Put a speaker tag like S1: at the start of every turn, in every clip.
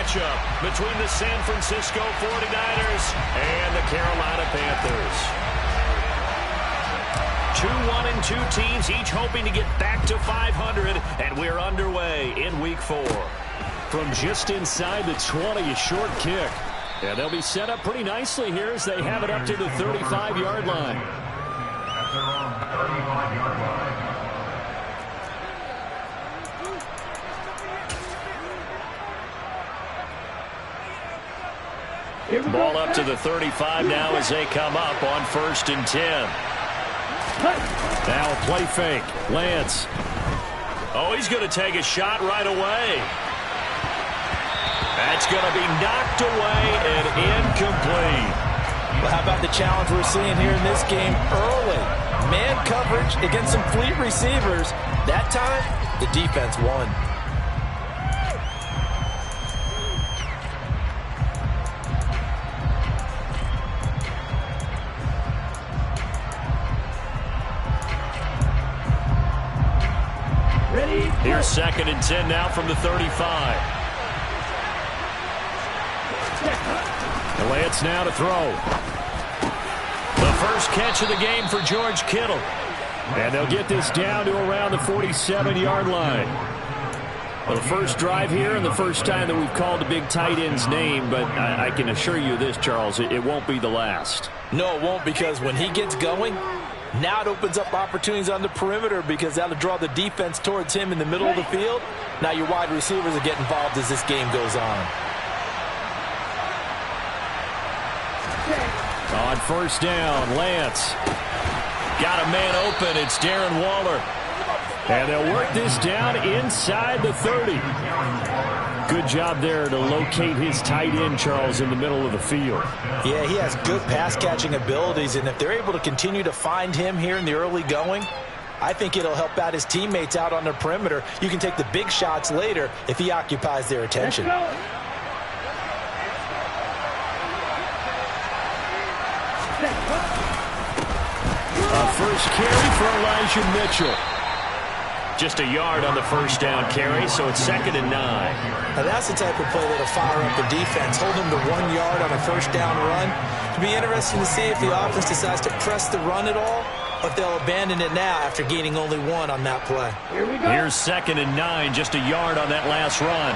S1: matchup between the San Francisco 49ers and the Carolina Panthers. 2-1-2 teams, each hoping to get back to 500, and we're underway in Week 4. From just inside the 20, a short kick. And they'll be set up pretty nicely here as they have it up to the 35-yard line.
S2: At their own 35-yard line.
S1: Ball up to the 35 now as they come up on 1st and 10. Now a play fake. Lance. Oh, he's going to take a shot right away. That's going to be knocked away and incomplete.
S3: Well, how about the challenge we're seeing here in this game early? Man coverage against some fleet receivers. That time, the defense won.
S1: Here's 2nd and 10 now from the 35. Lance now to throw. The first catch of the game for George Kittle. And they'll get this down to around the 47-yard line. Well, the first drive here and the first time that we've called the big tight end's name, but I can assure you this, Charles, it won't be the last.
S3: No, it won't, because when he gets going, now it opens up opportunities on the perimeter because that'll draw the defense towards him in the middle of the field. Now your wide receivers will get involved as this game goes on.
S1: On 1st down, Lance. Got a man open. It's Darren Waller. And they'll work this down inside the 30. Good job there to locate his tight end, Charles, in the middle of the field.
S3: Yeah, he has good pass-catching abilities, and if they're able to continue to find him here in the early going, I think it'll help out his teammates out on the perimeter. You can take the big shots later if he occupies their attention.
S1: First carry for Elijah Mitchell. Just a yard on the first down carry, so it's 2nd and 9.
S3: Now that's the type of play that'll fire up the defense. Hold them to 1 yard on a first down run. It'll be interesting to see if the offense decides to press the run at all, or if they'll abandon it now after gaining only 1 on that play.
S1: Here we go. Here's 2nd and 9, just a yard on that last run.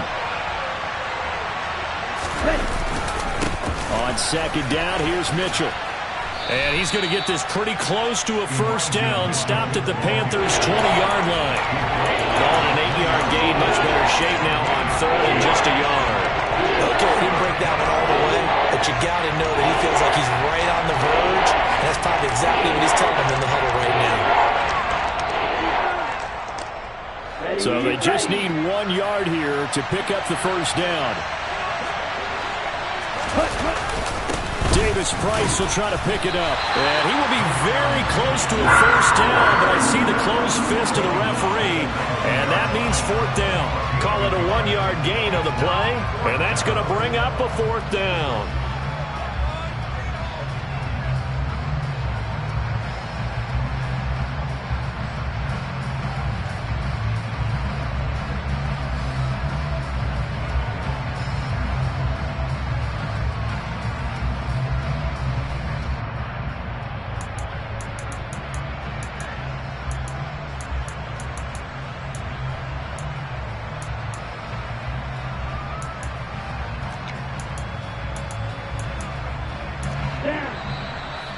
S1: On 2nd down, here's Mitchell. And he's going to get this pretty close to a first down. Stopped at the Panthers' 20-yard line. Called an 8-yard gain. Much better shape now on 3rd and just a yard.
S3: Okay, he didn't break that one all the way, but you got to know that he feels like he's right on the verge. And that's probably exactly what he's telling them in the huddle right now.
S1: So they just need 1 yard here to pick up the first down. Davis Price will try to pick it up. And he will be very close to a first down, but I see the closed fist of the referee, and that means 4th down. Call it a 1-yard gain on the play, and that's going to bring up a 4th down.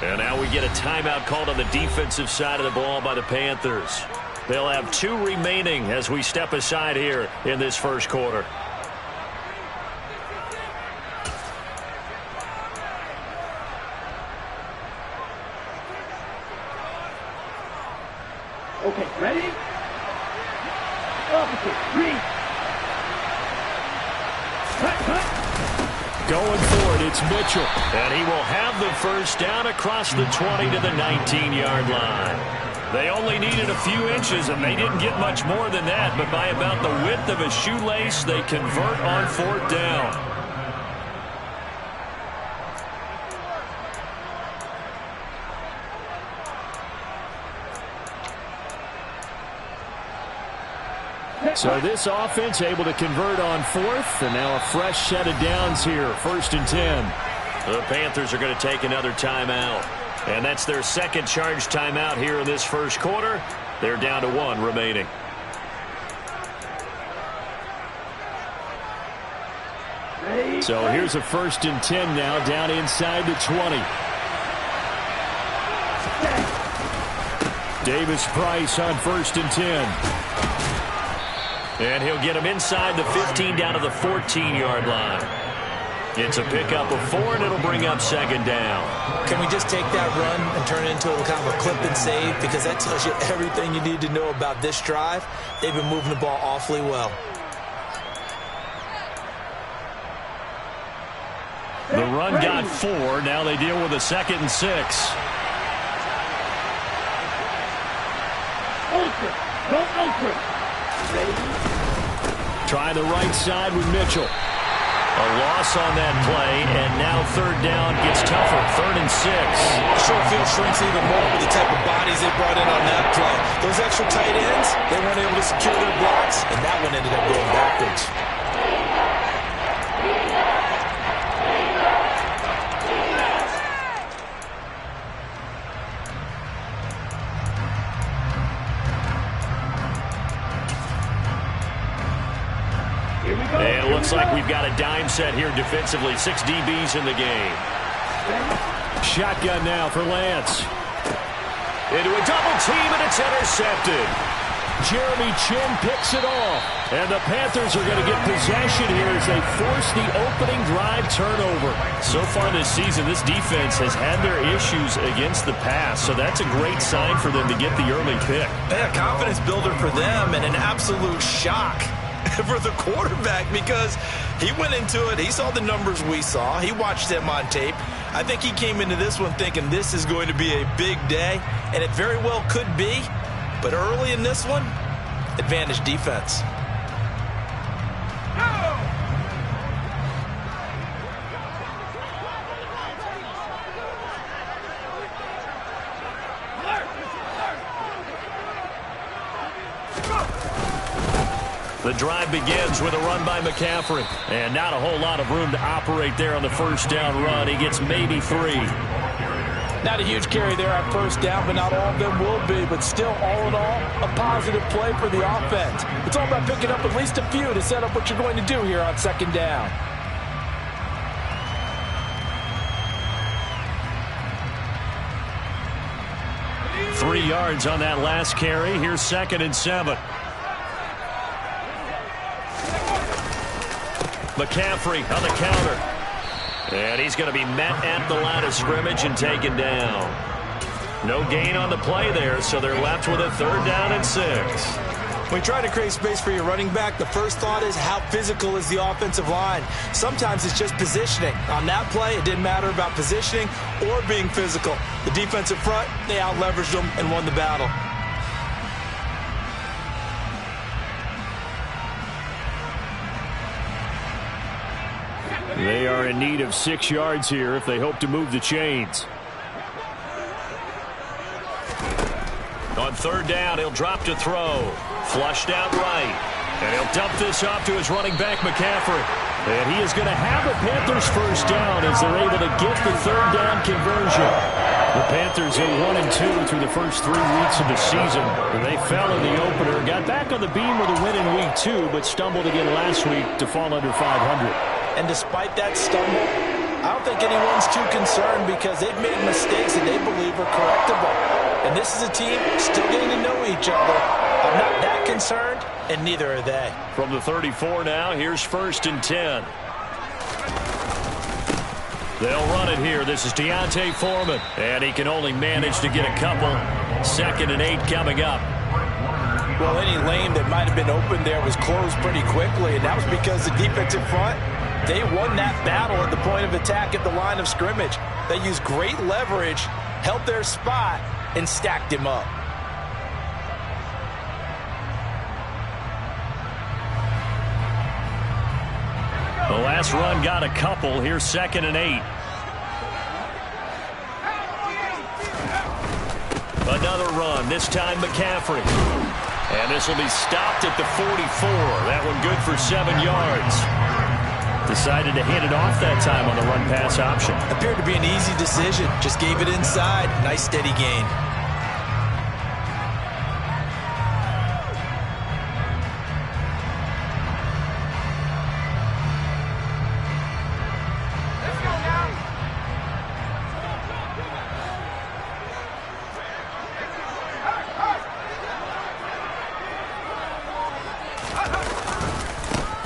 S1: And now we get a timeout called on the defensive side of the ball by the Panthers. They'll have 2 remaining as we step aside here in this first quarter.
S4: Okay, ready? Officer, 3.
S1: Going for it, it's Mitchell. And he will have the first down across the 20 to the 19-yard line. They only needed a few inches, and they didn't get much more than that, but by about the width of a shoelace, they convert on 4th down. So this offense able to convert on fourth, and now a fresh set of downs here, 1st and 10.
S4: The Panthers are going to take another timeout. And that's their second charge timeout here in this first quarter. They're down to 1 remaining.
S1: So here's a 1st and 10 now, down inside the 20. Davis Price on 1st and 10.
S4: And he'll get him inside the 15 down to the 14-yard line. It's a pickup of 4, and it'll bring up 2nd down.
S3: Can we just take that run and turn it into a kind of a clip and save? Because that tells you everything you need to know about this drive. They've been moving the ball awfully well.
S1: The run got 4. Now they deal with a 2nd and 6. Try the right side with Mitchell.
S4: A loss on that play, and now 3rd down gets tougher. 3rd and 6.
S3: The short field shrinks even more with the type of bodies they brought in on that play. Those extra tight ends, they weren't able to secure their blocks, and that one ended up going backwards.
S4: And it looks like we've got a dime set here defensively. 6 DBs in the game.
S1: Shotgun now for Lance.
S4: Into a double team, and it's intercepted.
S1: Jeremy Chin picks it off. And the Panthers are going to get possession here as they force the opening drive turnover.
S4: So far this season, this defense has had their issues against the pass, so that's a great sign for them to get the early pick.
S3: Yeah, confidence builder for them, and an absolute shock for the quarterback, because he went into it, he saw the numbers we saw, he watched them on tape. I think he came into this one thinking this is going to be a big day, and it very well could be, but early in this one, advantage defense.
S4: The drive begins with a run by McCaffrey. And not a whole lot of room to operate there on the 1st down run. He gets maybe 3.
S3: Not a huge carry there on 1st down, but not all of them will be. But still, all in all, a positive play for the offense. It's all about picking up at least a few to set up what you're going to do here on 2nd down.
S4: Three yards on that last carry. Here's 2nd and 7. McCaffrey on the counter. And he's going to be met at the line of scrimmage and taken down. No gain on the play there, so they're left with a 3rd down and 6.
S3: When you try to create space for your running back, the first thought is how physical is the offensive line. Sometimes it's just positioning. On that play, it didn't matter about positioning or being physical. The defensive front, they out-leveraged them and won the battle.
S1: They are in need of 6 yards here if they hope to move the chains.
S4: On 3rd down, he'll drop to throw. Flushed out right. And he'll dump this off to his running back, McCaffrey.
S1: And he is going to have the Panthers 1st down as they're able to get the 3rd down conversion. The Panthers are 1-2 through the first 3 weeks of the season. They fell in the opener, got back on the beam with a win in week 2, but stumbled again last week to fall under 500.
S3: And despite that stumble, I don't think anyone's too concerned because they've made mistakes that they believe are correctable. And this is a team still getting to know each other. I'm not that concerned, and neither are they.
S4: From the 34 now, here's 1st and 10. They'll run it here. This is Deontay Foreman. And he can only manage to get a couple. 2nd and 8 coming up.
S3: Well, any lane that might have been open there was closed pretty quickly, and that was because the defensive front, they won that battle at the point of attack at the line of scrimmage. They used great leverage, held their spot, and stacked him up.
S4: The last run got a couple. Here's 2nd and 8. Another run, this time McCaffrey.
S1: And this will be stopped at the 44. That one good for 7 yards. Decided to hand it off that time on the run-pass option.
S3: Appeared to be an easy decision. Just gave it inside. Nice steady gain.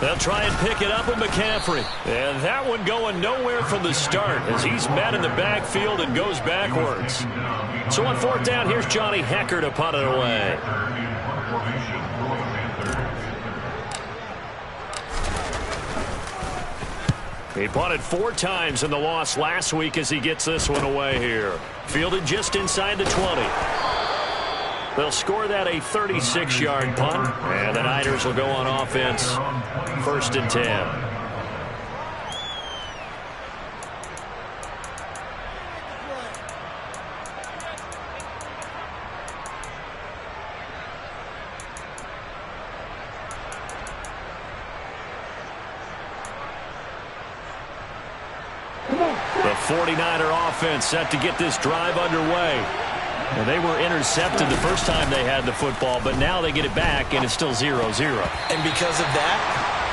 S1: They'll try and pick it up with McCaffrey. And that one going nowhere from the start as he's met in the backfield and goes backwards. So on 4th down, here's Johnny Hecker to punt it away. He punted 4 times in the loss last week as he gets this one away here. Fielded just inside the 20. They'll score that a 36-yard punt, and the Niners will go on offense. 1st and 10. The 49er offense set to get this drive underway. Well, they were intercepted the first time they had the football, but now they get it back, and it's still 0-0.
S3: And because of that,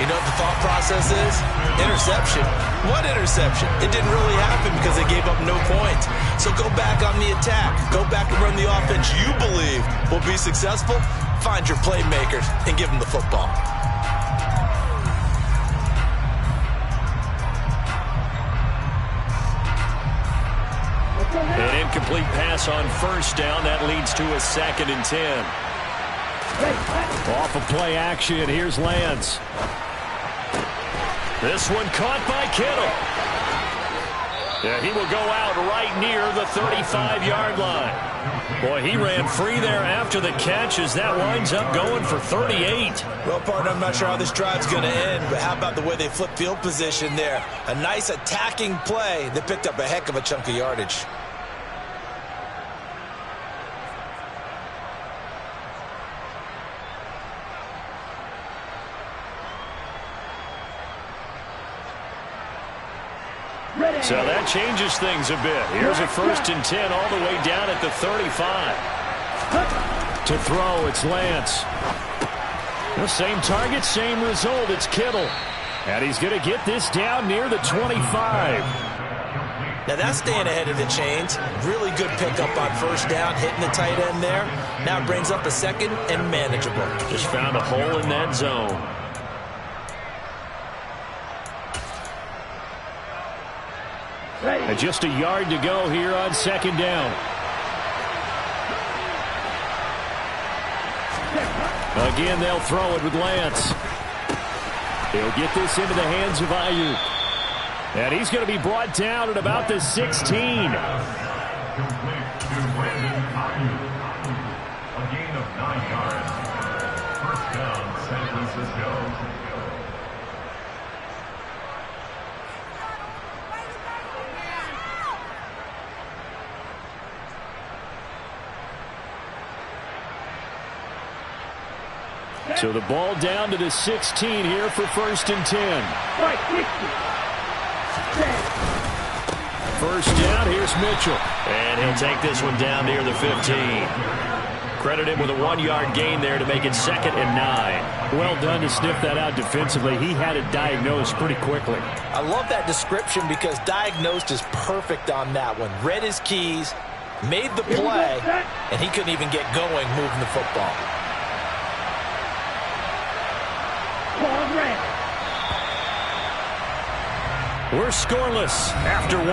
S3: you know what the thought process is? Interception. What interception? It didn't really happen because they gave up no points. So go back on the attack. Go back and run the offense you believe will be successful. Find your playmakers and give them the football.
S1: An incomplete pass on 1st down. That leads to a 2nd and 10. Off of play action, here's Lance. This one caught by Kittle. Yeah, he will go out right near the 35-yard line. Boy, he ran free there after the catch as that winds up going for 38.
S3: Well, partner, I'm not sure how this drive's going to end, but how about the way they flip field position there? A nice attacking play that picked up a heck of a chunk of yardage.
S1: So that changes things a bit. Here's a 1st and 10 all the way down at the 35. To throw, it's Lance. The same target, same result. It's Kittle. And he's going to get this down near the 25.
S3: Now that's staying ahead of the chains. Really good pickup on 1st down, hitting the tight end there. Now brings up a 2nd and manageable.
S1: Just found a hole in that zone. And just a yard to go here on 2nd down. Again, they'll throw it with Lance. He'll get this into the hands of Ayuk. And he's going to be brought down at about the 16.
S2: Complete to Brandon Ayuk. A gain of 9 yards. 1st down, San Francisco.
S1: So the ball down to the 16 here for 1st and 10. 1st down, here's Mitchell.
S4: And he'll take this one down near the 15. Credit him with a 1-yard gain there to make it 2nd and 9.
S1: Well done to sniff that out defensively. He had it diagnosed pretty quickly.
S3: I love that description because diagnosed is perfect on that one. Read his keys, made the play, and he couldn't even get going moving the football.
S1: We're scoreless after 1.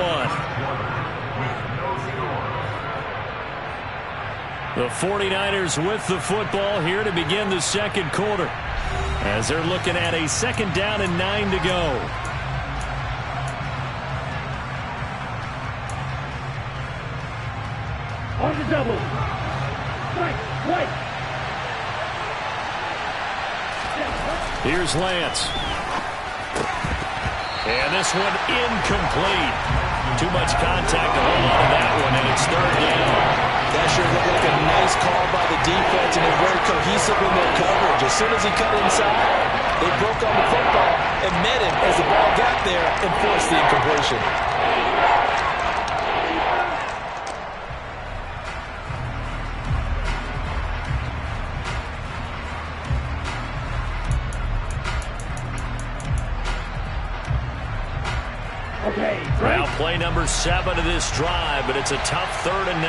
S1: The 49ers with the football here to begin the 2nd quarter as they're looking at a 2nd down and 9 to go.
S5: On the double. Right.
S1: Here's Lance. And this one incomplete. Too much contact to hold on to that one, and it's 3rd down.
S3: pressure. It looked like a nice call by the defense, and they're very cohesive in their coverage. As soon as he cut inside, they broke on the football and met him as the ball got there and forced the incompletion.
S5: Okay,
S4: Now play number 7 of this drive, but it's a tough 3rd and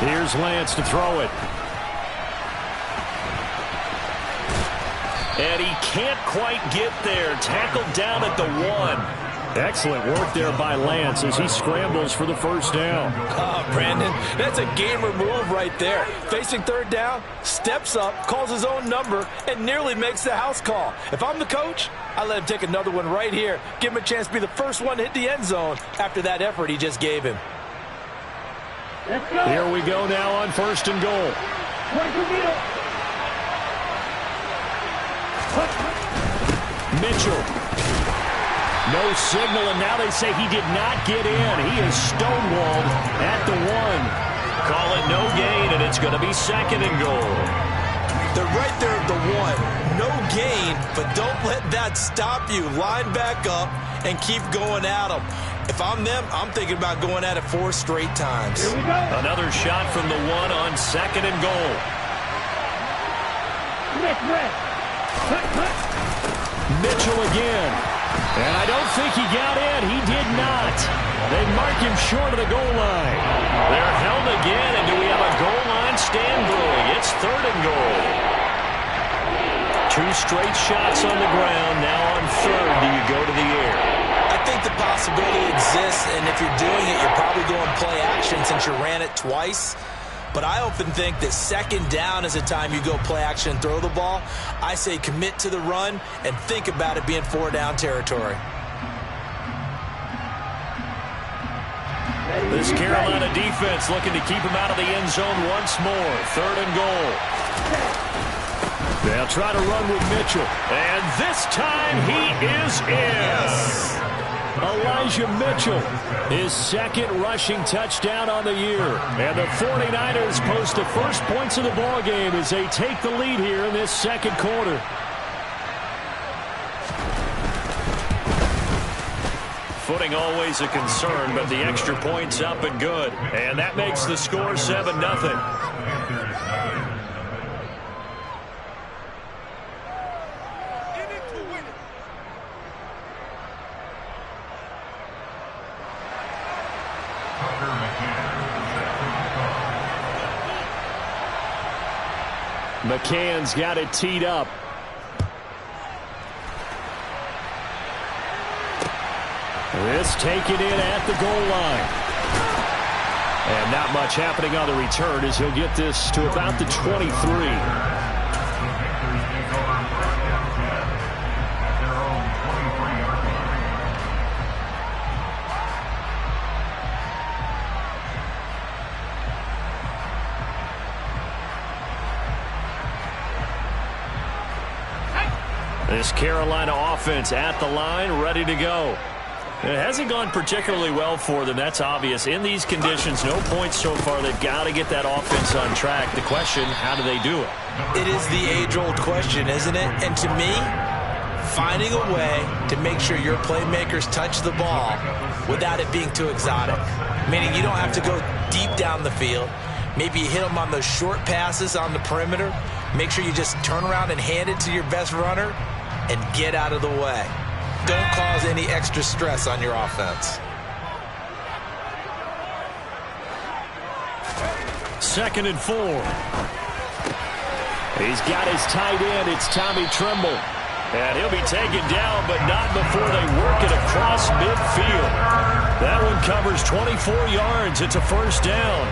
S4: 9.
S1: Here's Lance to throw it.
S4: And he can't quite get there. Tackled down at the 1.
S1: Excellent work there by Lance as he scrambles for the first down.
S3: Oh, Brandon, that's a gamer move right there. Facing 3rd down, steps up, calls his own number, and nearly makes the house call. If I'm the coach, I let him take another one right here. Give him a chance to be the first one to hit the end zone after that effort he just gave him.
S5: let's go.
S1: Here we go now on 1st and goal. Mitchell. No signal, and now they say he did not get in. He is stonewalled at the 1.
S4: Call it no gain, and it's going to be 2nd and goal.
S3: They're right there at the 1. No gain, but don't let that stop you. Line back up and keep going at them. If I'm them, I'm thinking about going at it 4 straight times.
S5: Here we go.
S4: Another shot from the 1 on 2nd and goal.
S5: Smith, red. Cut.
S1: Mitchell again. And I don't think he got in. He did not. They mark him short of the goal line.
S4: They're held again, and do we have a goal line stand brewing? It's 3rd and goal. 2 straight shots on the ground. Now on 3rd, do you go to the air?
S3: I think the possibility exists, and if you're doing it, you're probably going play action since you ran it twice. But I often think that 2nd down is the time you go play action and throw the ball. I say commit to the run and think about it being 4-down territory.
S4: This Carolina defense looking to keep him out of the end zone once more. 3rd and goal.
S1: They'll try to run with Mitchell.
S4: And this time he is in.
S1: Elijah Mitchell, his 2nd rushing touchdown on the year. And the 49ers post the first points of the ball game as they take the lead here in this 2nd quarter.
S4: Footing always a concern, but the extra point's up and good. And that makes the score 7-0.
S1: McCann's got it teed up. This taken in at the goal line. And not much happening on the return as he'll get this to about the 23.
S4: This Carolina offense at the line, ready to go. It hasn't gone particularly well for them, that's obvious. In these conditions, no points so far. They've got to get that offense on track. The question, how do they do it?
S3: It is the age-old question, isn't it? And to me, finding a way to make sure your playmakers touch the ball without it being too exotic. Meaning you don't have to go deep down the field. Maybe you hit them on those short passes on the perimeter. Make sure you just turn around and hand it to your best runner and get out of the way. Don't cause any extra stress on your offense.
S1: 2nd and 4. He's got his tight end. It's Tommy Tremble.
S4: And he'll be taken down, but not before they work it across midfield. That one covers 24 yards. It's a 1st down.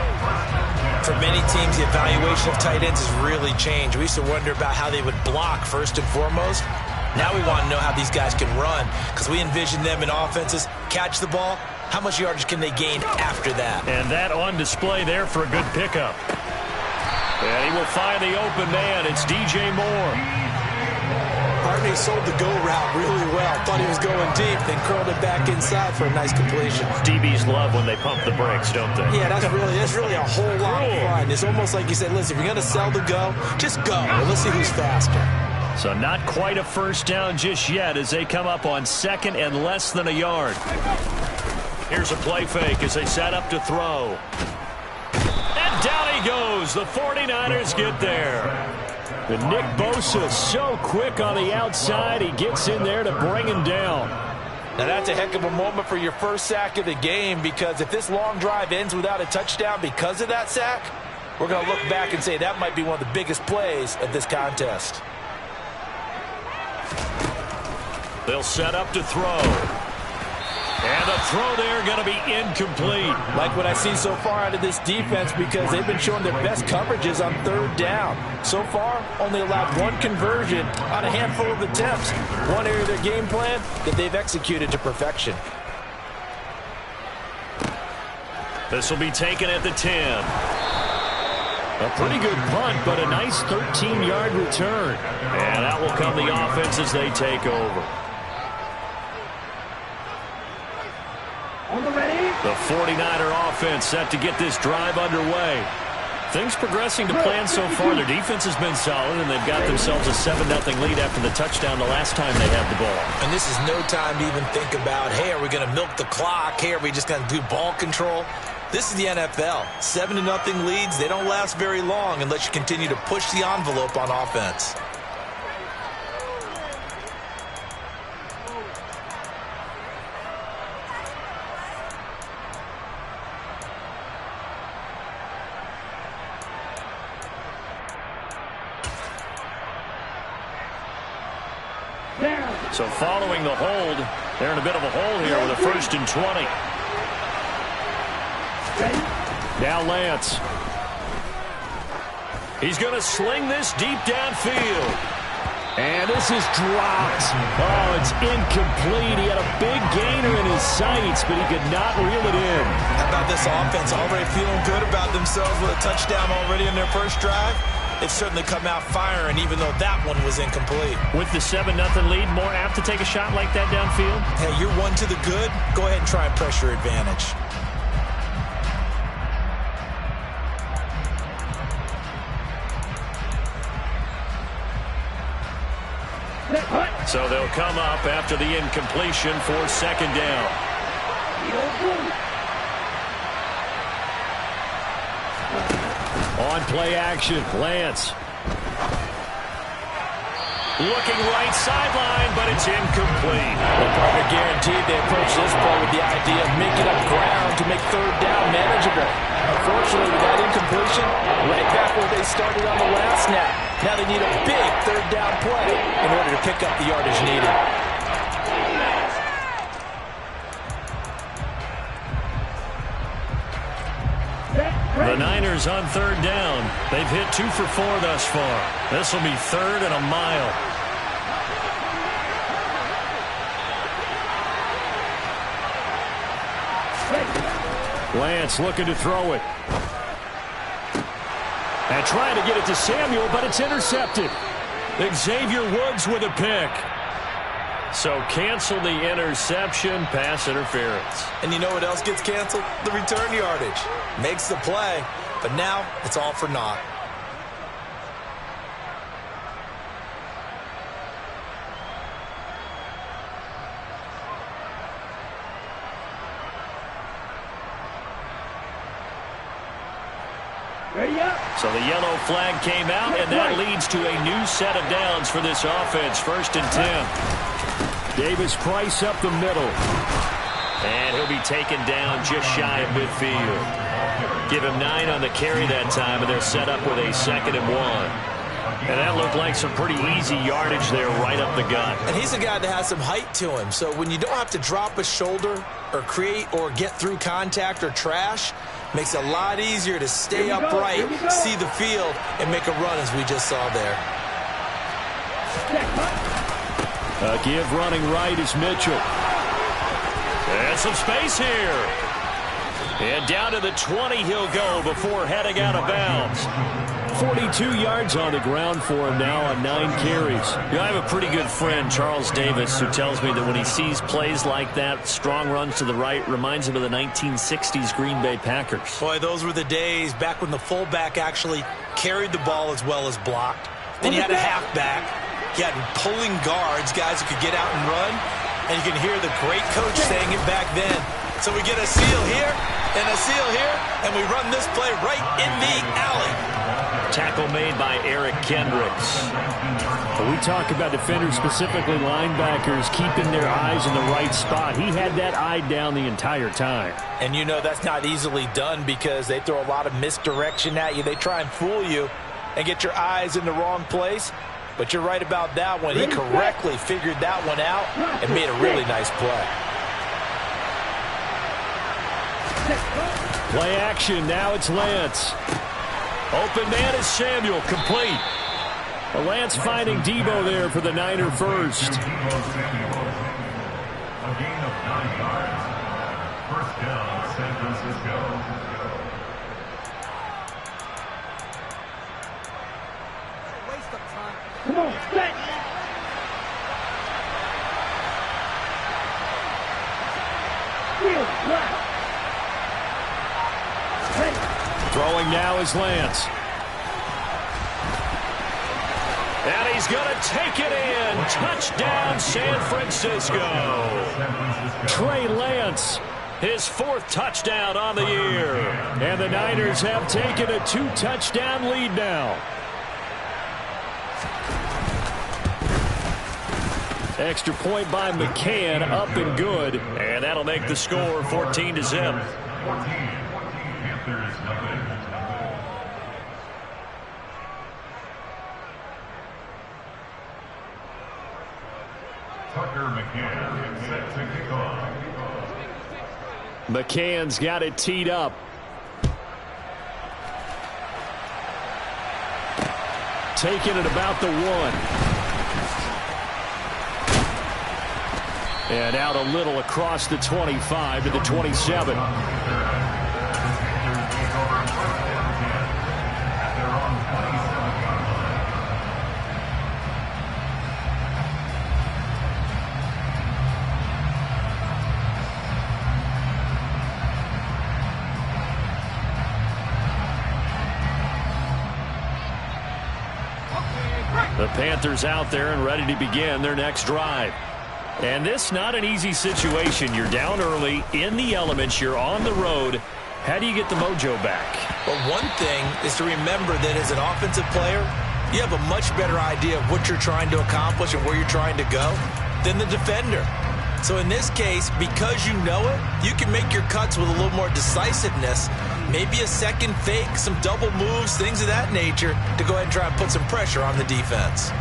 S3: For many teams, the evaluation of tight ends has really changed. We used to wonder about how they would block first and foremost. Now we want to know how these guys can run because we envision them in offenses, catch the ball. How much yardage can they gain after that?
S4: And that on display there for a good pickup. And he will find the open man. It's DJ Moore.
S3: Gardner sold the go route really well. Thought he was going deep, then curled it back inside for a nice completion.
S4: DBs love when they pump the brakes, don't they?
S3: Yeah, that's really a whole lot of fun. It's almost like you said, listen, if you're going to sell the go, just go. And let's see who's faster.
S4: So not quite a first down just yet as they come up on second and less than a yard. Here's a play fake as they set up to throw. And down he goes. The 49ers get there.
S1: And Nick Bosa so quick on the outside. He gets in there to bring him down.
S3: Now that's a heck of a moment for your first sack of the game, because if this long drive ends without a touchdown because of that sack, we're going to look back and say that might be one of the biggest plays of this contest.
S4: They'll set up to throw. And the throw there going to be incomplete.
S3: Like what I see so far out of this defense, because they've been showing their best coverages on third down. So far, only allowed one conversion on a handful of attempts. One area of their game plan that they've executed to perfection.
S4: This will be taken at the 10.
S1: A pretty good punt, but a nice 13-yard return.
S4: And out will come the offense as they take over.
S5: On the ready.
S4: The 49er offense set to get this drive underway. Things progressing to plan so far. Their defense has been solid, and they've got themselves a 7-0 lead after the touchdown the last time they had the ball.
S3: And this is no time to even think about, hey, are we going to milk the clock? Hey, are we just going to do ball control? This is the NFL. 7-0 leads, they don't last very long unless you continue to push the envelope on offense.
S4: So following the hold, they're in a bit of a hole here with a 1st and 20.
S1: Now Lance.
S4: He's going to sling this deep downfield.
S1: And this is dropped. Oh, it's incomplete. He had a big gainer in his sights, but he could not reel it in.
S3: How about this offense already feeling good about themselves with a touchdown already in their first drive? They've certainly come out firing, even though that one was incomplete.
S4: With the 7-0 lead, more apt to take a shot like that downfield?
S3: Hey, you're one to the good. Go ahead and try and press your advantage.
S4: So they'll come up after the incompletion for 2nd down.
S1: On play action, Lance.
S4: Looking right sideline, but it's incomplete.
S3: The partner guaranteed they approach this play with the idea of making up ground to make 3rd down manageable. Unfortunately, with that incompletion, right back where they started on the last snap. Now they need a big 3rd down play in order to pick up the yardage needed.
S4: The Niners on 3rd down. They've hit 2 for 4 thus far. This will be 3rd and a mile.
S1: Lance looking to throw it. And trying to get it to Samuel, but it's intercepted.
S4: Xavier Woods with a pick. So cancel the interception, pass interference.
S3: And you know what else gets canceled? The return yardage. Makes the play, but now it's all for naught.
S4: So the yellow flag came out, and that leads to a new set of downs for this offense. 1st and 10.
S1: Davis Price up the middle.
S4: And he'll be taken down just shy of midfield. Give him 9 on the carry that time, and they're set up with a 2nd and 1. And that looked like some pretty easy yardage there right up the gut.
S3: And he's a guy that has some height to him. So when you don't have to drop a shoulder or create or get through contact or trash, makes it a lot easier to stay upright, see the field, and make a run as we just saw there.
S1: A give running right is Mitchell.
S4: And some space here. And down to the 20 he'll go before heading out of bounds.
S1: 42 yards on the ground for him now on 9 carries.
S4: You know, I have a pretty good friend, Charles Davis, who tells me that when he sees plays like that, strong runs to the right, reminds him of the 1960s Green Bay Packers.
S3: Boy, those were the days back when the fullback actually carried the ball as well as blocked. Then you had a halfback. You had pulling guards, guys who could get out and run. And you can hear the great coach saying it back then. So we get a seal here and a seal here, and we run this play right in the alley.
S4: Tackle made by Eric Kendricks.
S1: When we talk about defenders, specifically linebackers, keeping their eyes in the right spot. He had that eye down the entire time.
S3: And you know that's not easily done because they throw a lot of misdirection at you. They try and fool you and get your eyes in the wrong place. But you're right about that one. He correctly figured that one out and made a really nice play.
S1: Play action. Now it's Lance.
S4: Open man is Samuel. Complete.
S1: Lance finding Debo there for the Niner first.
S2: A gain of 9 yards. First down, San Francisco.
S5: Come on, set.
S1: Throwing now is Lance.
S4: And he's going to take it in. Touchdown, San Francisco.
S1: Trey Lance.
S4: His 4th touchdown on the year.
S1: And the Niners have taken a 2-touchdown lead now. Extra point by McCann, up and good.
S4: And that'll make the score 14-0.
S2: 14. Panthers nothing. Tucker McCann set to kick off.
S1: McCann's got it teed up. Taking it about the 1. And out a little across the 25 to the 27.
S4: The Panthers out there and ready to begin their next drive. And this not an easy situation. You're down early, in the elements, you're on the road. How do you get the mojo back?
S3: Well, one thing is to remember that as an offensive player, you have a much better idea of what you're trying to accomplish and where you're trying to go than the defender. So in this case, because you know it, you can make your cuts with a little more decisiveness, maybe a second fake, some double moves, things of that nature, to go ahead and try and put some pressure on the defense.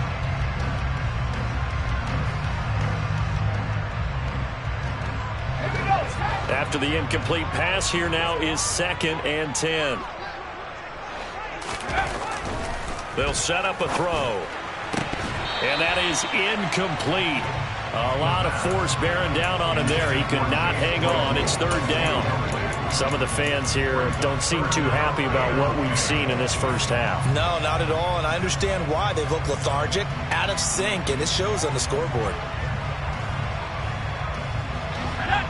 S4: After the incomplete pass, here now is 2nd and 10. They'll set up a throw. And that is incomplete. A lot of force bearing down on him there. He could not hang on. It's 3rd down. Some of the fans here don't seem too happy about what we've seen in this first half.
S3: No, not at all, and I understand why. They've looked lethargic, out of sync, and it shows on the scoreboard.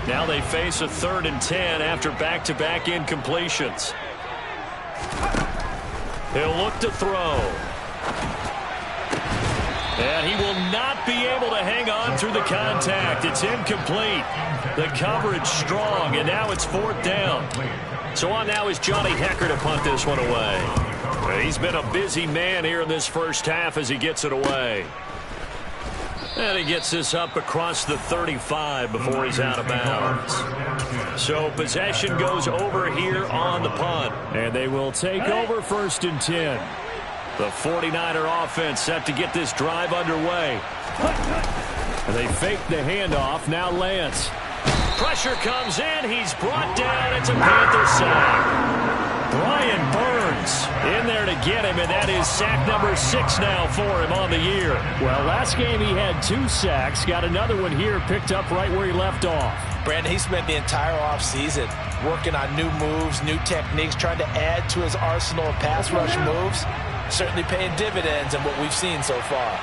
S4: Now they face a 3rd and 10 after back-to-back incompletions. He'll look to throw. And he will not be able to hang on through the contact. It's incomplete. The coverage strong, and now it's 4th down. So on now is Johnny Hecker to punt this one away. He's been a busy man here in this first half as he gets it away. And he gets this up across the 35 before he's out of bounds. So possession goes over here on the punt.
S1: And they will take over 1st and 10.
S4: The 49er offense set to get this drive underway.
S1: And they fake the handoff. Now Lance.
S4: Pressure comes in. He's brought down. It's a Panther sack. Brian Burns Lance in there to get him, and that is sack number 6 now for him on the year.
S1: Well, last game he had 2 sacks. Got another one here, picked up right where he left off.
S3: Brandon, he spent the entire offseason working on new moves, new techniques, trying to add to his arsenal of pass rush moves. Certainly paying dividends in what we've seen so far.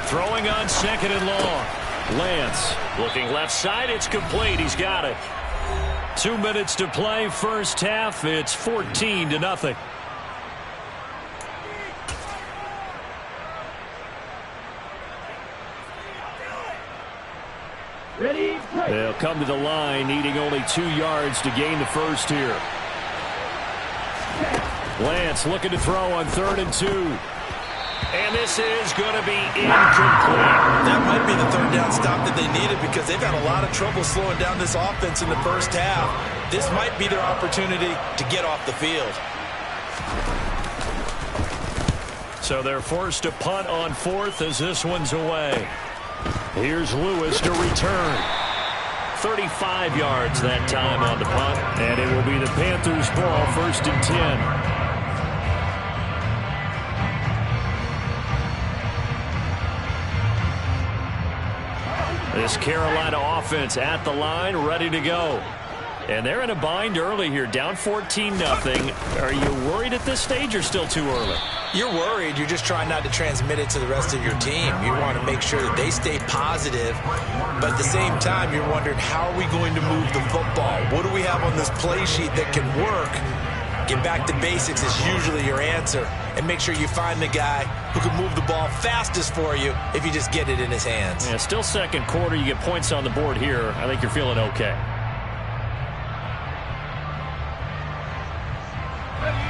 S4: Throwing on 2nd and long. Lance looking left side. It's complete. He's got it. 2 minutes to play. First half. It's 14-0.
S5: Ready, play.
S1: They'll come to the line, needing only 2 yards to gain the first here. Lance looking to throw on 3rd and 2.
S4: And this is going to be incomplete.
S3: That might be the 3rd down stop that they needed because they've had a lot of trouble slowing down this offense in the first half. This might be their opportunity to get off the field.
S4: So they're forced to punt on 4th as this one's away.
S1: Here's Lewis to return.
S4: 35 yards that time on the punt.
S1: And it will be the Panthers' ball, 1st and 10.
S4: This Carolina offense at the line, ready to go. And they're in a bind early here, down 14-0. Are you worried at this stage or still too early?
S3: You're worried. You're just trying not to transmit it to the rest of your team. You want to make sure that they stay positive. But at the same time, you're wondering, how are we going to move the football? What do we have on this play sheet that can work? Get back to basics is usually your answer. And make sure you find the guy who can move the ball fastest for you if you just get it in his hands.
S4: Yeah, still second quarter. You get points on the board here. I think you're feeling okay.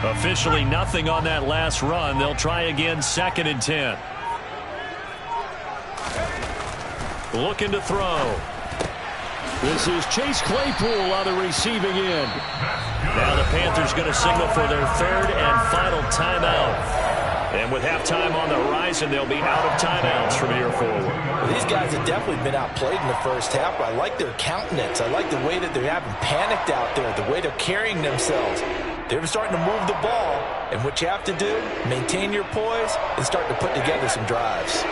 S4: Officially nothing on that last run. They'll try again, 2nd and 10. Looking to throw.
S1: This is Chase Claypool on the receiving end.
S4: Now the Panthers going to signal for their 3rd and final timeout. And with halftime on the horizon, they'll be out of timeouts from here forward.
S3: Well, these guys have definitely been outplayed in the first half. I like their countenance. I like the way that they haven't panicked out there, the way they're carrying themselves. They're starting to move the ball, and what you have to do, maintain your poise and start to put together some drives.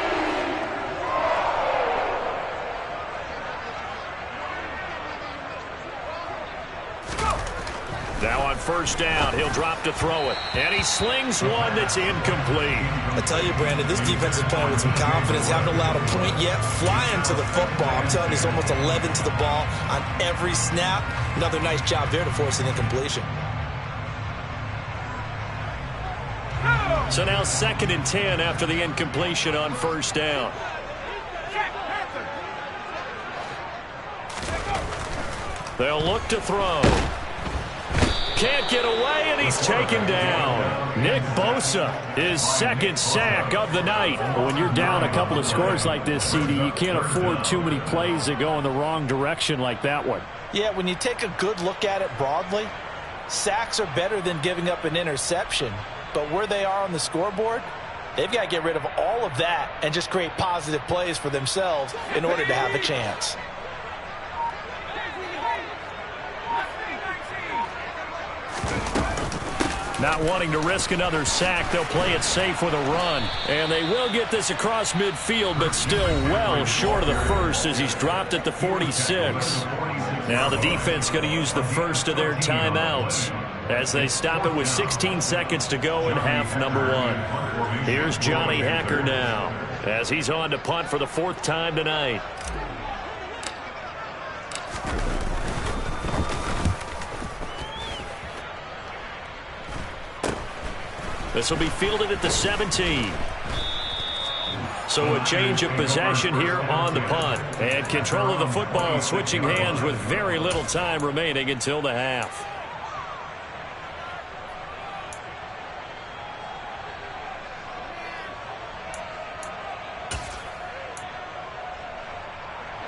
S4: Now on 1st down, he'll drop to throw it, and he slings one that's incomplete.
S3: I tell you, Brandon, this defense is playing with some confidence. Haven't allowed a point yet. Flying to the football. I'm telling you, it's almost 11 to the ball on every snap. Another nice job there to force an incompletion.
S4: So now 2nd and 10 after the incompletion on 1st down. They'll look to throw. Can't get away, and he's taken down. Nick Bosa, his 2nd sack of the night.
S1: When you're down a couple of scores like this, CD, you can't afford too many plays that go in the wrong direction like that one.
S3: Yeah, when you take a good look at it broadly, sacks are better than giving up an interception. But where they are on the scoreboard, they've got to get rid of all of that and just create positive plays for themselves in order to have a chance.
S4: Not wanting to risk another sack, they'll play it safe with a run. And they will get this across midfield, but still well short of the first as he's dropped at the 46. Now the defense going to use the first of their timeouts as they stop it with 16 seconds to go in half number 1. Here's Johnny Hacker now as he's on to punt for the 4th time tonight. This will be fielded at the 17. So a change of possession here on the punt. And control of the football switching hands with very little time remaining until the half.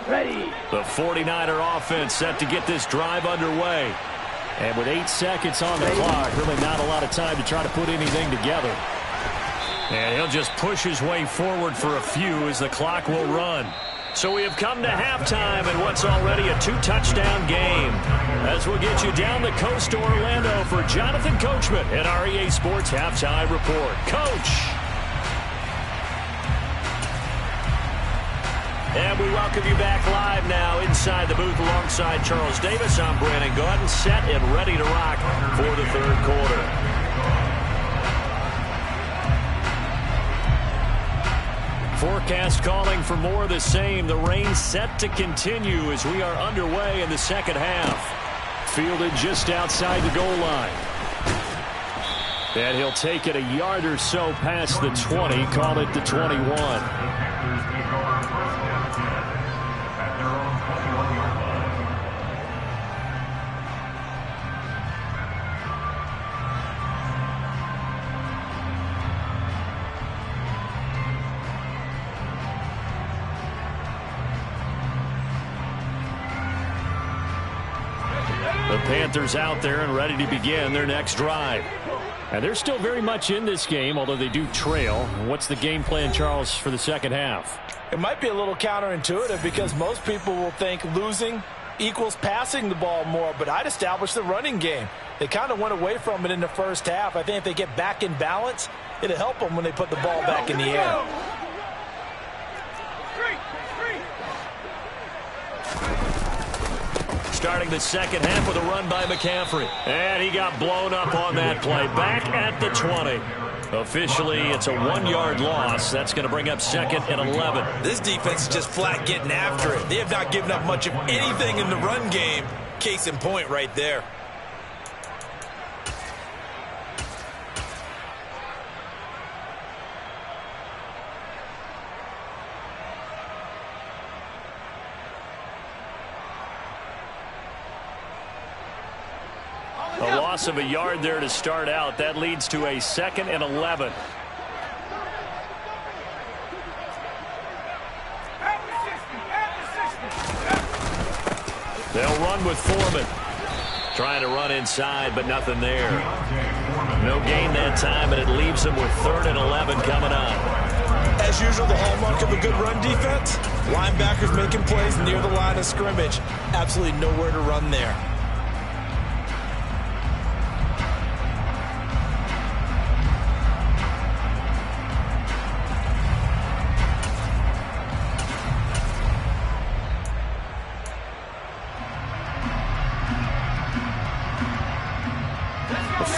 S5: Ready.
S4: The 49er offense set to get this drive underway.
S1: And with 8 seconds on the clock, really not a lot of time to try to put anything together. And he'll just push his way forward for a few as the clock will run. So we have come to halftime in what's already a 2-touchdown game. As we'll get you down the coast to Orlando for Jonathan Coachman at our EA Sports Halftime Report. Coach. And we welcome you back live now inside the booth alongside Charles Davis. I'm Brandon Gaudin, set and ready to rock for the third quarter. Forecast calling for more of the same. The rain set to continue as we are underway in the second half. Fielded just outside the goal line. And he'll take it a yard or so past the 20. Call it the 21. The Panthers out there and ready to begin their next drive. And they're still very much in this game, although they do trail. What's the game plan, Charles, for the second half?
S3: It might be a little counterintuitive because most people will think losing equals passing the ball more, but I'd establish the running game. They kind of went away from it in the first half. I think if they get back in balance, it'll help them when they put the ball back in the air.
S1: Starting the second half with a run by McCaffrey. And he got blown up on that play. Back at the 20. Officially, it's a 1-yard loss. That's going to bring up second and 11.
S3: This defense is just flat getting after it. They have not given up much of anything in the run game. Case in point right there.
S1: A loss of a yard there to start out. That leads to a second and 11. They'll run with Foreman. Trying to run inside, but nothing there. No gain that time, and it leaves them with 3rd and 11 coming up.
S3: As usual, the hallmark of a good run defense, linebackers making plays near the line of scrimmage. Absolutely nowhere to run there.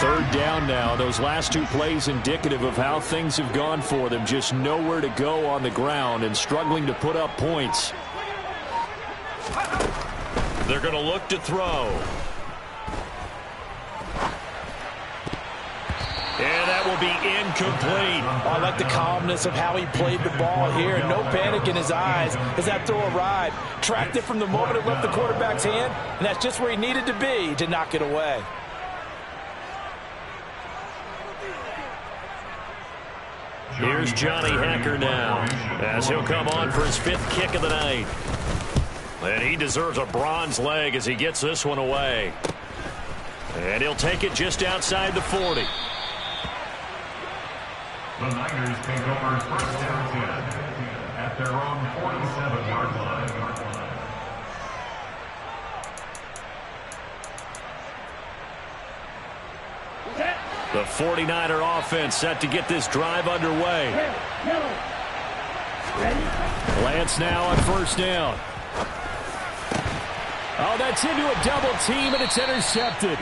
S1: Third down now. Those last 2 plays indicative of how things have gone for them. Just nowhere to go on the ground and struggling to put up points. They're going to look to throw. And that will be incomplete.
S3: I like the calmness of how he played the ball here. No panic in his eyes as that throw arrived. Tracked it from the moment it left the quarterback's hand, and that's just where he needed to be to knock it away.
S1: Here's Johnny Hacker now as he'll come on for his 5th kick of the night. And he deserves a bronze leg as he gets this one away. And he'll take it just outside the 40.
S2: The Niners take over 1st down 10 at their own 47-yard line.
S1: The 49er offense set to get this drive underway. Lance now on 1st down. Oh, that's into a double team, and it's intercepted.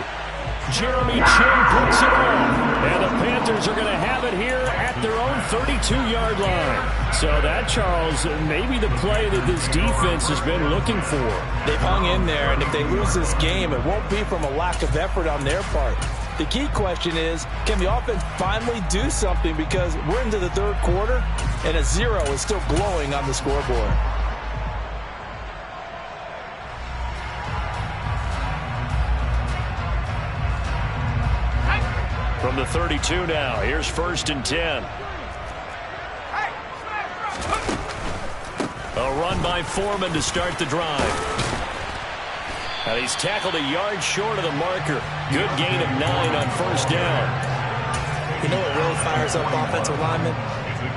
S1: Jeremy Chin puts it on. And the Panthers are going to have it here at their own 32-yard line. So that, Charles, maybe the play that this defense has been looking for.
S3: They've hung in there, and if they lose this game, it won't be from a lack of effort on their part. The key question is, can the offense finally do something? Because we're into the 3rd quarter, and a 0 is still glowing on the scoreboard.
S1: From the 32 now, here's 1st and 10. A run by Foreman to start the drive. And he's tackled a yard short of the marker. Good gain of 9 on 1st down.
S3: You know what really fires up offensive linemen?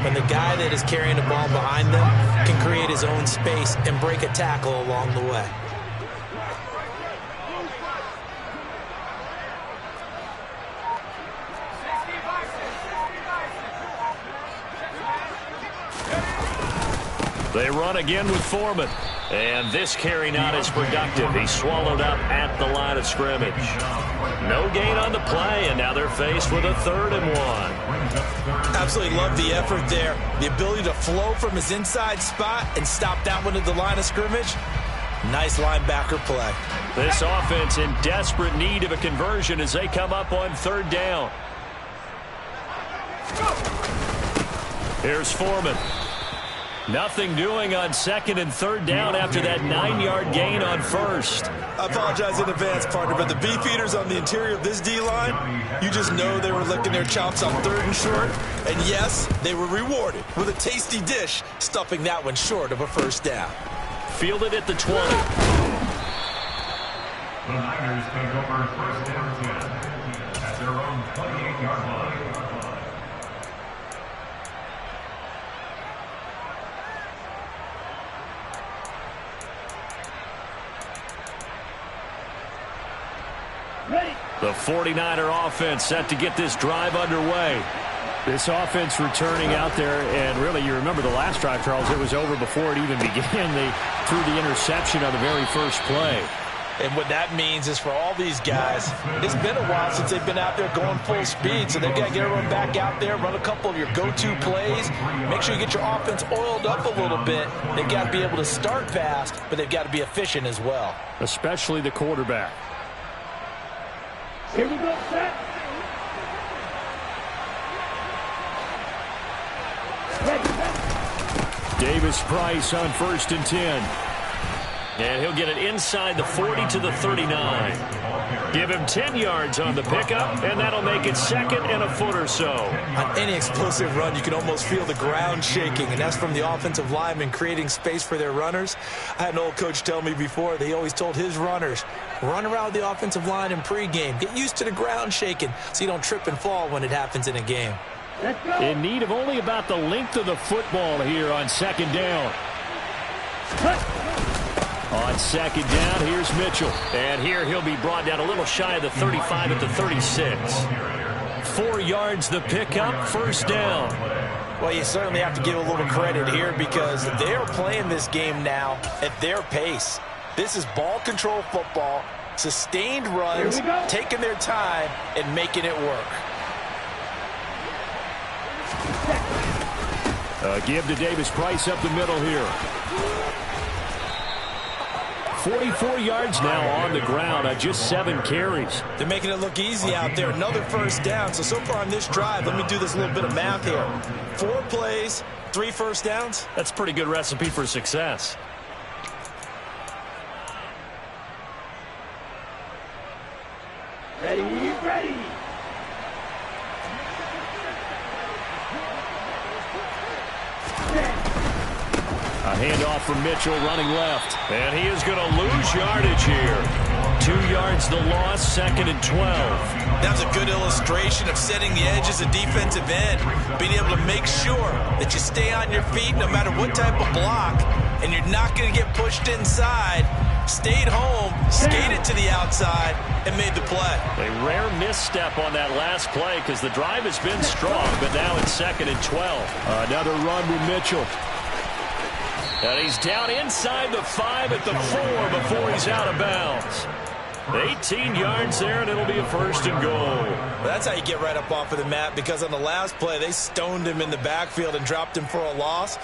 S3: When the guy that is carrying the ball behind them can create his own space and break a tackle along the way.
S4: They run again with Foreman. And this carry not as productive. He's swallowed up at the line of scrimmage. No gain on the play, and now they're faced with a 3rd and 1.
S3: Absolutely love the effort there. The ability to flow from his inside spot and stop that one at the line of scrimmage. Nice linebacker play.
S4: This offense in desperate need of a conversion as they come up on 3rd down. Here's Foreman. Nothing doing on 2nd and 3rd down after that 9-yard gain on 1st.
S3: I apologize in advance, partner, but the beefeaters on the interior of this D-line, you just know they were licking their chops on 3rd and short. And yes, they were rewarded with a tasty dish, stuffing that one short of a 1st down.
S4: Fielded at the 20.
S2: The Niners take over 1st down 10 at their own 28-yard line.
S4: The 49er offense set to get this drive underway.
S1: This offense returning out there, and really, you remember the last drive, Charles, it was over before it even began. They threw the interception on the very first play.
S3: And what that means is for all these guys, it's been a while since they've been out there going full speed, so they've got to get everyone back out there, run a couple of your go-to plays, make sure you get your offense oiled up a little bit. They've got to be able to start fast, but they've got to be efficient as well.
S1: Especially the quarterback.
S5: Here we go, set.
S1: Davis Price on 1st and 10.
S4: And he'll get it inside the 40 to the 39. Give him 10 yards on the pickup, and that'll make it 2nd and a foot or so.
S3: On any explosive run, you can almost feel the ground shaking, and that's from the offensive linemen creating space for their runners. I had an old coach tell me before, they always told his runners, run around the offensive line in pregame. Get used to the ground shaking so you don't trip and fall when it happens in a game.
S5: Let's go.
S1: In need of only about the length of the football here on 2nd down. On 2nd down, here's Mitchell.
S4: And here he'll be brought down a little shy of the 35 at the 36. 4 yards the pickup, 1st down.
S3: Well, you certainly have to give a little credit here because they are playing this game now at their pace. This is ball control football, sustained runs, taking their time and making it work.
S1: Give to Davis Price up the middle here. 44 yards now on the ground on just 7 carries.
S3: They're making it look easy out there. Another 1st down. So far on this drive, let me do this little bit of math here. 4 plays, 3 1st downs.
S4: That's a pretty good recipe for success.
S5: Ready, ready.
S1: A handoff from Mitchell running left.
S4: And he is going to lose yardage here. 2 yards the loss, 2nd and 12.
S3: That was a good illustration of setting the edge as a defensive end. Being able to make sure that you stay on your feet no matter what type of block. And you're not going to get pushed inside. Stayed home, skated to the outside, and made the play.
S4: A rare misstep on that last play because the drive has been strong, but now it's 2nd and 12.
S1: Another run with Mitchell.
S4: And he's down inside the 5 at the 4 before he's out of bounds. 18 yards there, and it'll be a 1st and goal.
S3: Well, that's how you get right up off of the mat, because on the last play, they stoned him in the backfield and dropped him for a loss.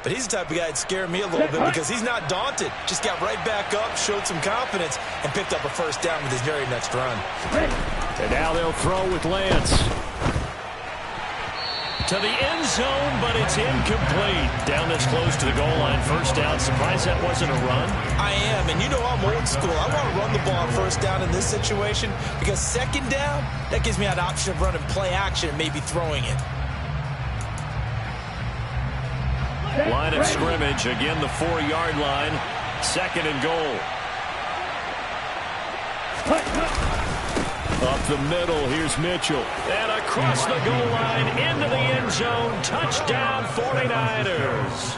S3: But he's the type of guy that scared me a little bit because he's not daunted. Just got right back up, showed some confidence, and picked up a 1st down with his very next run.
S1: And now they'll throw with Lance.
S4: To the end zone, but it's incomplete. Down this close to the goal line, 1st down. Surprised that wasn't a run?
S3: I am, and you know I'm old school. I want to run the ball on 1st down in this situation because 2nd down, that gives me an option of running play action and maybe throwing it.
S4: Line of scrimmage, again the 4-yard line, 2nd and goal.
S1: Up the middle, here's Mitchell.
S4: And across the goal line into the end zone. Touchdown 49ers.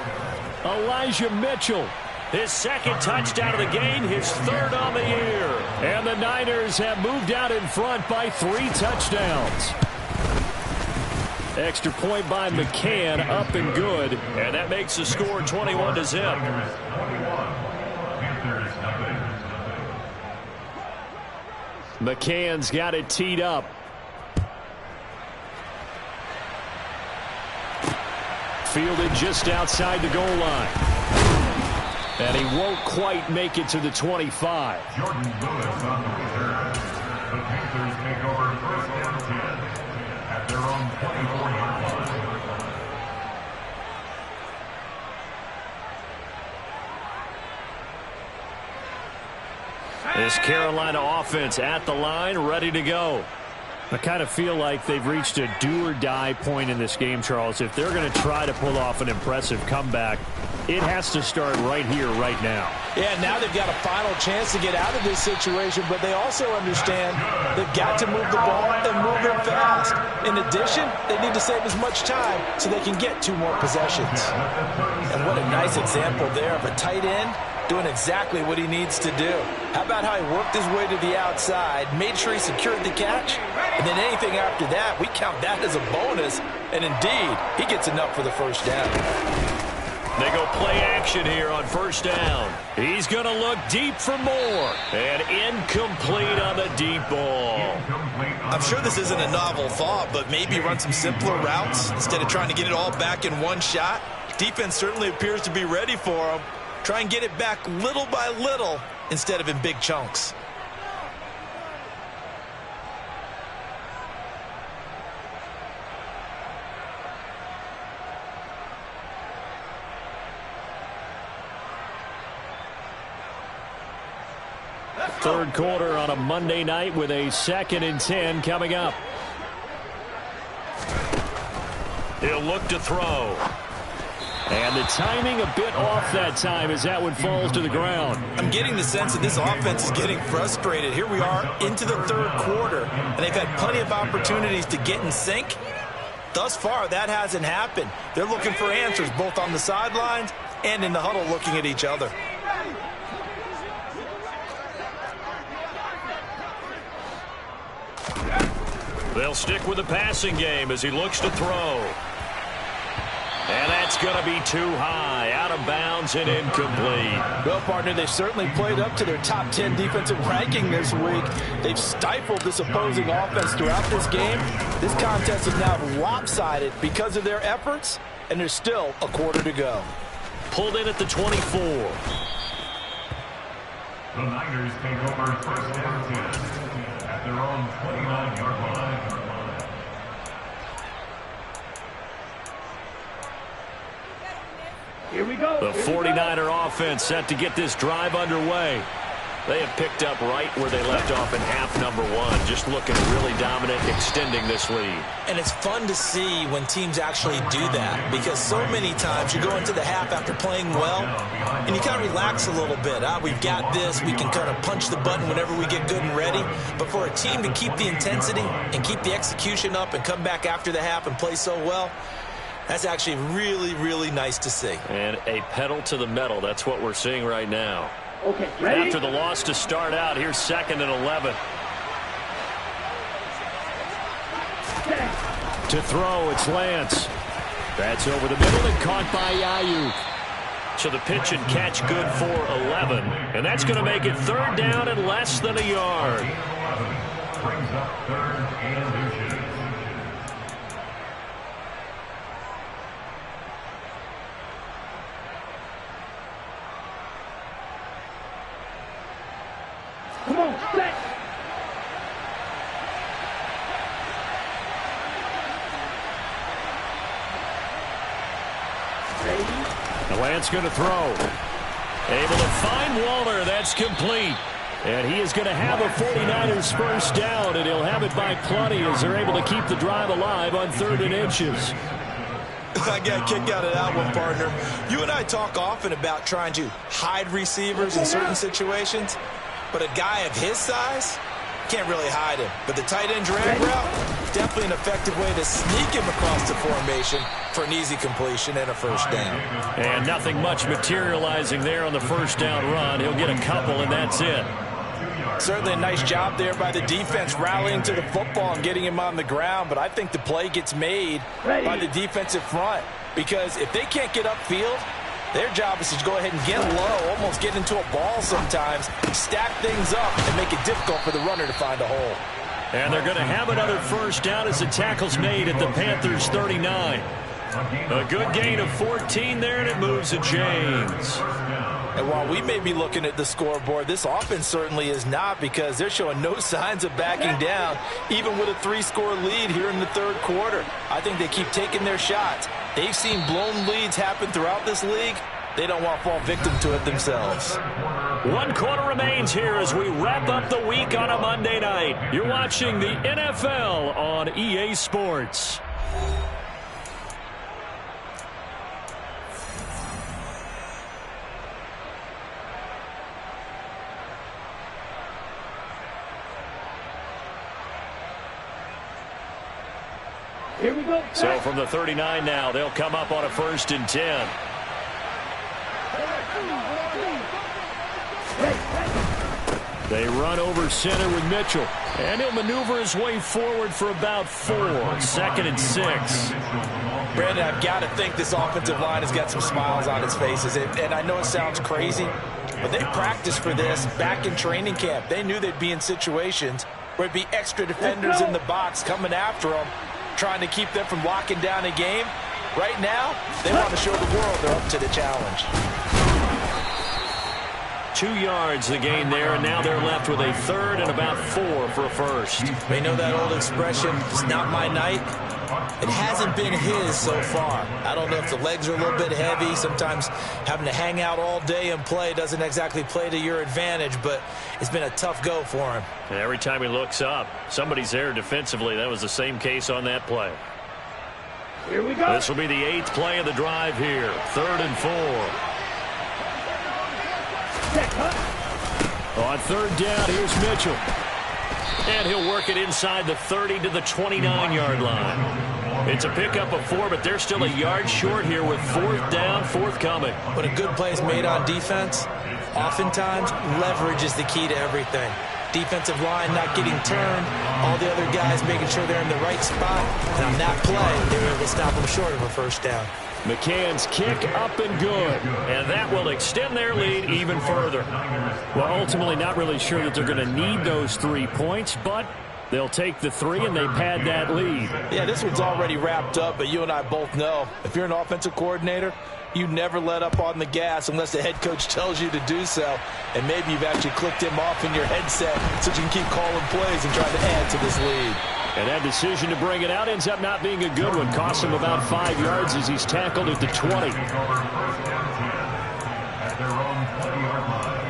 S1: Elijah Mitchell.
S4: His second touchdown of the game, his third on the year.
S1: And the Niners have moved out in front by 3 touchdowns. Extra point by McCann, up and good.
S4: And that makes the score 21-0.
S1: McCann's got it teed up. Fielded just outside the goal line. And he won't quite make it to the 25.
S2: Jordan Lewis on the return. The Panthers take over first down 10 at their own 24-yard line.
S4: This Carolina offense at the line, ready to go.
S1: I kind of feel like they've reached a do-or-die point in this game, Charles. If they're going to try to pull off an impressive comeback, it has to start right here, right now.
S3: Yeah, now they've got a final chance to get out of this situation, but they also understand they've got to move the ball and move it fast. In addition, they need to save as much time so they can get 2 more possessions. And what a nice example there of a tight end doing exactly what he needs to do. How about how he worked his way to the outside, made sure he secured the catch, and then anything after that, we count that as a bonus. And indeed, he gets enough for the first down.
S4: They go play action here on first down. He's going to look deep for more. And incomplete on the deep ball.
S3: I'm sure this isn't a novel thought, but maybe run some simpler routes instead of trying to get it all back in one shot. Defense certainly appears to be ready for him. Try and get it back little by little instead of in big chunks.
S1: Third quarter on a Monday night with a 2nd and 10 coming up.
S4: He'll look to throw.
S1: And the timing a bit off that time as that one falls to the ground.
S3: I'm getting the sense that this offense is getting frustrated. Here we are into the third quarter, and they've had plenty of opportunities to get in sync. Thus far, that hasn't happened. They're looking for answers both on the sidelines and in the huddle looking at each other.
S4: They'll stick with the passing game as he looks to throw. And that's going to be too high, out of bounds and incomplete.
S3: Well, partner, they certainly played up to their top 10 defensive ranking this week. They've stifled this opposing offense throughout this game. This contest is now lopsided because of their efforts, and there's still a quarter to go.
S4: Pulled in at the 24.
S2: The Niners take over first down 10 at their own 29-yard line.
S5: Here we go.
S4: The 49er offense set to get this drive underway. They have picked up right where they left off in half number 1, just looking really dominant, extending this lead.
S3: And it's fun to see when teams actually do that, because so many times you go into the half after playing well, and you kind of relax a little bit. We've got this. We can kind of punch the button whenever we get good and ready. But for a team to keep the intensity and keep the execution up and come back after the half and play so well, that's actually really, really nice to see.
S4: And a pedal to the metal. That's what we're seeing right now.
S5: Okay, ready?
S4: After the loss to start out, here's 2nd and 11.
S1: To throw, it's Lance. That's over the middle and caught by Ayuk.
S4: So the pitch and catch good for 11. And that's going to make it 3rd down and less than a yard.
S2: Brings up 3rd and inches.
S5: Come on, set.
S1: The Lance going to throw. Able to find Waller. That's complete. And he is going to have a 49ers first down, and he'll have it by plenty as they're able to keep the drive alive on 3rd and inches.
S3: I got a kick out of that one, partner. You and I talk often about trying to hide receivers in certain situations, but a guy of his size, can't really hide him. But the tight end drag route, definitely an effective way to sneak him across the formation for an easy completion and a first down.
S4: And nothing much materializing there on the first down run. He'll get a couple, and that's it.
S3: Certainly a nice job there by the defense rallying to the football and getting him on the ground. But I think the play gets made by the defensive front, because if they can't get upfield, their job is to go ahead and get low, almost get into a ball sometimes, stack things up, and make it difficult for the runner to find a hole.
S4: And they're going to have another first down as the tackle's made at the Panthers' 39. A good gain of 14 there, and it moves to James.
S3: And while we may be looking at the scoreboard, this offense certainly is not, because they're showing no signs of backing down, even with a 3-score lead here in the third quarter. I think they keep taking their shots. They've seen blown leads happen throughout this league. They don't want to fall victim to it themselves.
S4: 1 quarter remains here as we wrap up the week on a Monday night. You're watching the NFL on EA Sports.
S5: Here we go.
S4: So from the 39 now, they'll come up on a 1st and 10. They run over center with Mitchell. And he'll maneuver his way forward for about 4. 2nd and 6.
S3: Brandon, I've got to think this offensive line has got some smiles on its faces. And I know it sounds crazy, but they practiced for this back in training camp. They knew they'd be in situations where it'd be extra defenders in the box coming after them, trying to keep them from locking down a game. Right now, they want to show the world they're up to the challenge.
S4: 2 yards the gain there, and now they're left with a 3rd and about 4 for a first.
S3: They know that old expression, it's not my night. It hasn't been his so far. I don't know if the legs are a little bit heavy. Sometimes having to hang out all day and play doesn't exactly play to your advantage, but it's been a tough go for him.
S4: And every time he looks up, somebody's there defensively. That was the same case on that play.
S5: Here we go.
S4: This will be the 8th play of the drive here. 3rd and 4. On 3rd down, here's Mitchell. And he'll work it inside the 30 to the 29-yard line. It's a pickup of 4, but they're still a yard short here with 4th down, forthcoming.
S3: When a good play is made on defense, oftentimes leverage is the key to everything. Defensive line not getting turned, all the other guys making sure they're in the right spot. And on that play, they were able to stop them short of a first down.
S4: McCann's kick up and good, and that will extend their lead even further.
S1: Well, ultimately not really sure that they're going to need those 3 points, but they'll take the 3 and they pad that lead.
S3: Yeah, this one's already wrapped up, but you and I both know if you're an offensive coordinator, you never let up on the gas unless the head coach tells you to do so. And maybe you've actually clicked him off in your headset so you can keep calling plays and trying to add to this lead.
S1: And that decision to bring it out ends up not being a good one. Costs him about 5 yards as he's tackled at the 20.
S2: At their own 20-yard line.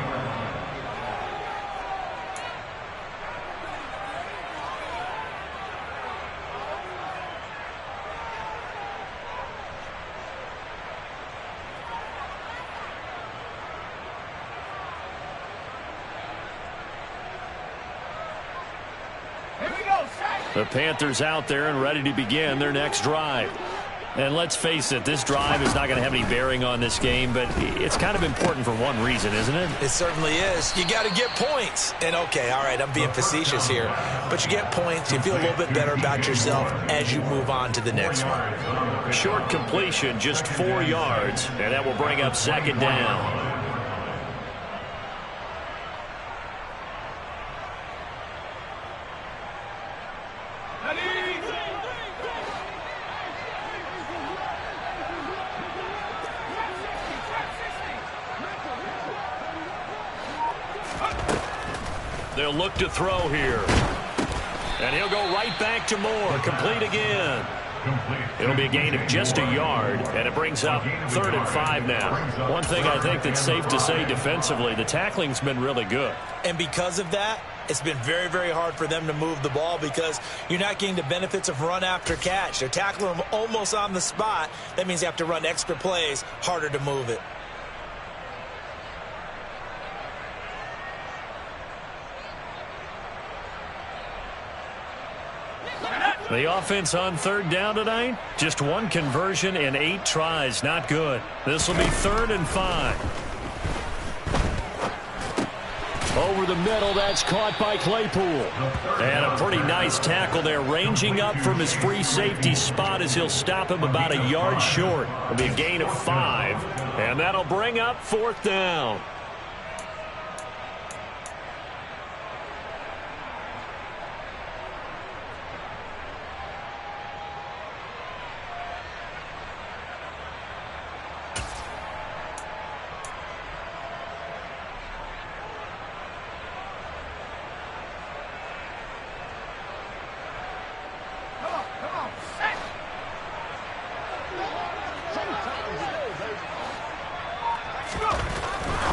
S1: The Panthers out there and ready to begin their next drive.
S4: And let's face it, this drive is not going to have any bearing on this game, but it's kind of important for one reason, isn't it?
S3: It certainly is. You got to get points. And, okay, all right, I'm being facetious here. But you get points, you feel a little bit better about yourself as you move on to the next one.
S4: Short completion, just 4 yards, and that will bring up 2nd down. They'll look to throw here. And he'll go right back to Moore. Complete again. It'll be a gain of just a yard, and it brings up 3rd and 5 now. One thing I think that's safe to say defensively, the tackling's been really good.
S3: And because of that, it's been very, very hard for them to move the ball because you're not getting the benefits of run after catch. They're tackling them almost on the spot. That means you have to run extra plays, harder to move it.
S4: The offense on third down tonight, just one conversion in 8 tries. Not good. This will be 3rd and 5.
S1: Over the middle, that's caught by Claypool.
S4: And a pretty nice tackle there, ranging up from his free safety spot as he'll stop him about a yard short. It'll be a gain of 5, and that'll bring up 4th down.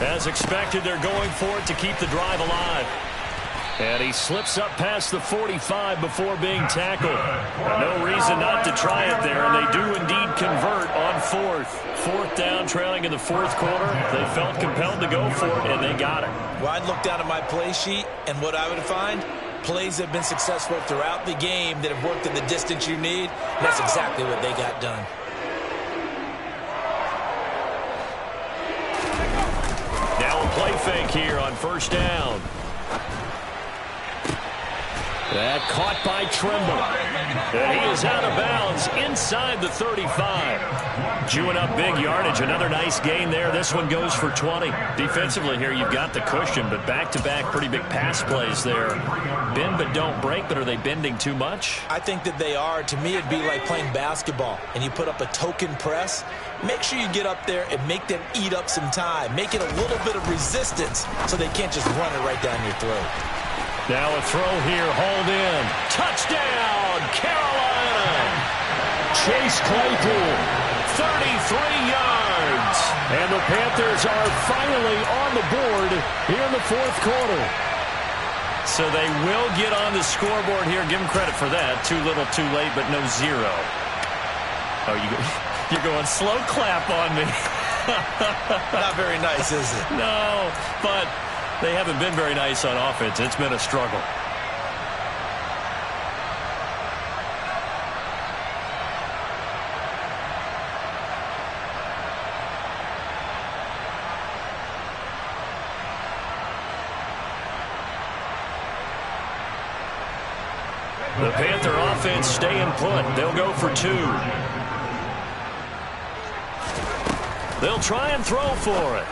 S4: As expected, they're going for it to keep the drive alive. And he slips up past the 45 before being tackled. No reason not to try it there, and they do indeed convert on 4th. 4th down, trailing in the 4th quarter. They felt compelled to go for it, and they got it.
S3: Well, I'd look down at my play sheet, and what I would find, plays have been successful throughout the game that have worked in the distance you need, and that's exactly what they got done.
S4: Play fake here on 1st down.
S1: That caught by Trimble.
S4: And he is out of bounds inside the 35. Chewing up big yardage. Another nice gain there. This one goes for 20. Defensively here, you've got the cushion, but back-to-back pretty big pass plays there. Bend but don't break, but are they bending too much?
S3: I think that they are. To me, it'd be like playing basketball, and you put up a token press. Make sure you get up there and make them eat up some time. Make it a little bit of resistance so they can't just run it right down your throat.
S4: Now a throw here, hauled in. Touchdown, Carolina!
S1: Chase Claypool,
S4: 33 yards.
S1: and the Panthers are finally on the board here in the 4th quarter.
S4: So they will get on the scoreboard here. Give them credit for that. Too little, too late, but no 0. Oh, you're going slow clap on me.
S3: Not very nice, is it?
S4: No, but they haven't been very nice on offense. It's been a struggle. The Panther offense staying put. They'll go for 2. They'll try and throw for it.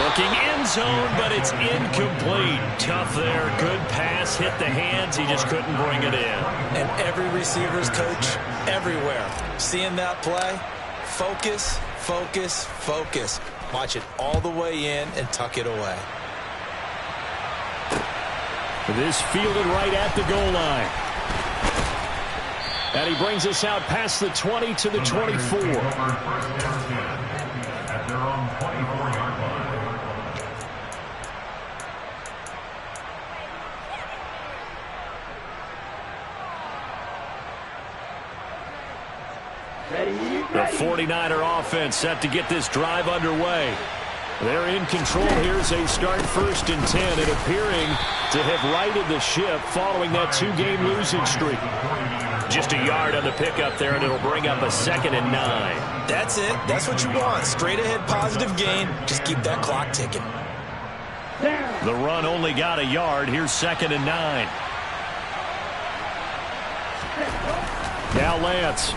S4: Looking end zone, but it's incomplete. Tough there. Good pass. Hit the hands. He just couldn't bring it in.
S3: And every receiver's coach everywhere. Seeing that play, focus, focus, focus. Watch it all the way in and tuck it away.
S1: This fielded right at the goal line. And he brings us out past the 20 to the 24.
S2: At their own 24-yard line.
S4: The 49er offense set to get this drive underway.
S1: They're in control. Here's a start 1st and 10, and appearing to have righted the ship following that 2-game losing streak.
S4: Just a yard on the pickup there, and it'll bring up a 2nd and 9.
S3: That's it. That's what you want. Straight ahead positive gain. Just keep that clock ticking.
S4: The run only got a yard. Here's 2nd and 9.
S1: Now Lance.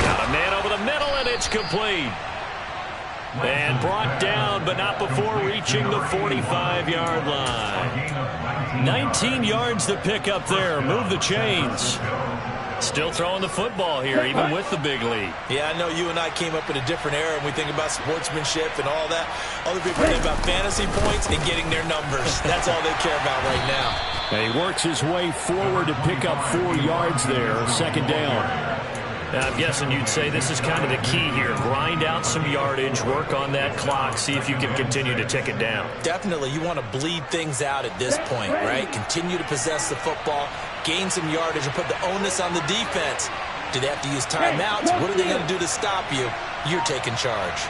S4: Got a man over the middle, and it's complete. And brought down, but not before reaching the 45-yard line. 19 yards to pick up there. Move the chains. Still throwing the football here, even with the big lead.
S3: Yeah, I know you and I came up in a different era, and we think about sportsmanship and all that. Other people think about fantasy points and getting their numbers. That's all they care about right now.
S1: And he works his way forward to pick up 4 yards there. 2nd down.
S4: Now, I'm guessing you'd say this is kind of the key here. Grind out some yardage, work on that clock, see if you can continue to tick it down.
S3: Definitely, you want to bleed things out at this point, right? Continue to possess the football, gain some yardage, and put the onus on the defense. Do they have to use timeouts? What are they going to do to stop you? You're taking charge.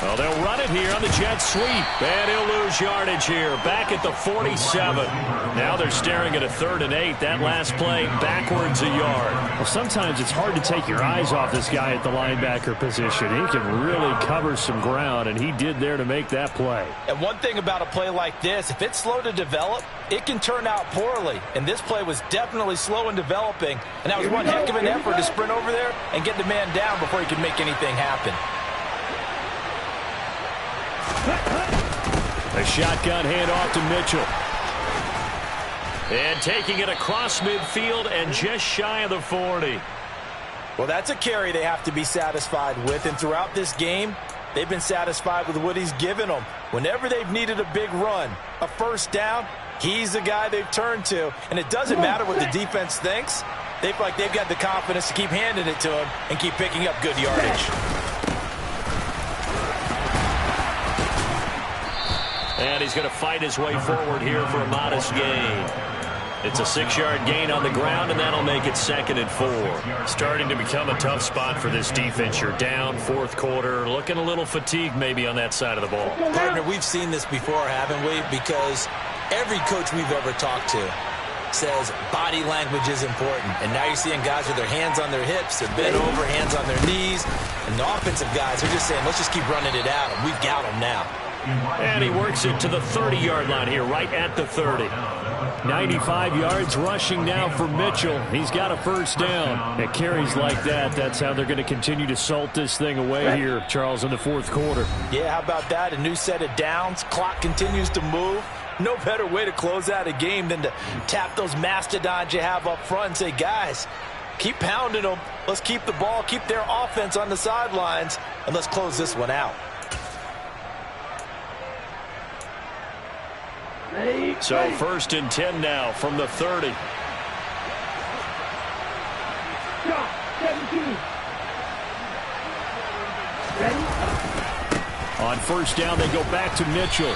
S1: Well, they'll run it here on the jet sweep. And he'll lose yardage here. Back at the 47. Now they're staring at a 3rd and 8. That last play backwards a yard.
S4: Well, sometimes it's hard to take your eyes off this guy at the linebacker position. He can really cover some ground, and he did there to make that play.
S3: And one thing about a play like this, if it's slow to develop, it can turn out poorly. And this play was definitely slow in developing. And that was one heck of an effort to sprint over there and get the man down before he could make anything happen.
S1: A shotgun handoff to Mitchell. And taking it across midfield and just shy of the 40.
S3: Well, that's a carry they have to be satisfied with. And throughout this game, they've been satisfied with what he's given them. Whenever they've needed a big run, a first down, he's the guy they've turned to. And it doesn't matter what the defense thinks. They feel like they've got the confidence to keep handing it to him and keep picking up good yardage.
S1: And he's going to fight his way forward here for a modest gain. It's a 6-yard gain on the ground, and that'll make it 2nd and 4. Starting to become a tough spot for this defense. You're down, 4th quarter, looking a little fatigued maybe on that side of the ball.
S3: Partner, we've seen this before, haven't we? Because every coach we've ever talked to says body language is important. And now you're seeing guys with their hands on their hips, they're bent over, hands on their knees. And the offensive guys are just saying, let's just keep running it out, and we've got them now.
S1: And he works it to the 30-yard line here, right at the 30.
S4: 95 yards rushing now for Mitchell. He's got a first down. At carries like that, that's how they're going to continue to salt this thing away here, Charles, in the 4th quarter.
S3: Yeah, how about that? A new set of downs. Clock continues to move. No better way to close out a game than to tap those mastodons you have up front and say, guys, keep pounding them. Let's keep the ball, keep their offense on the sidelines, and let's close this one out.
S1: So 1st and 10 now from the 30.
S5: 17. Ready?
S1: On first down, they go back to Mitchell.